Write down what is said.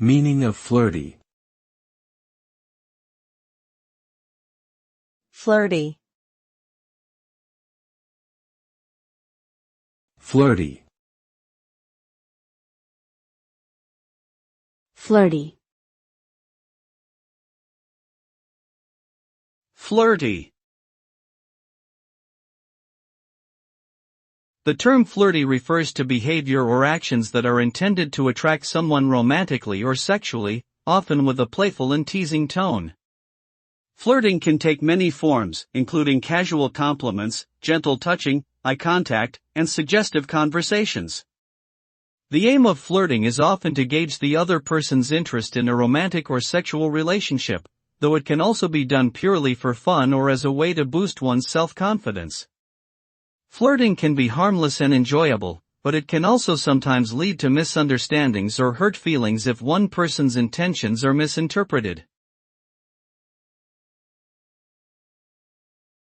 Meaning of flirty. Flirty. Flirty. Flirty. Flirty. The term flirty refers to behavior or actions that are intended to attract someone romantically or sexually, often with a playful and teasing tone. Flirting can take many forms, including casual compliments, gentle touching, eye contact, and suggestive conversations. The aim of flirting is often to gauge the other person's interest in a romantic or sexual relationship, though it can also be done purely for fun or as a way to boost one's self-confidence. Flirting can be harmless and enjoyable, but it can also sometimes lead to misunderstandings or hurt feelings if one person's intentions are misinterpreted.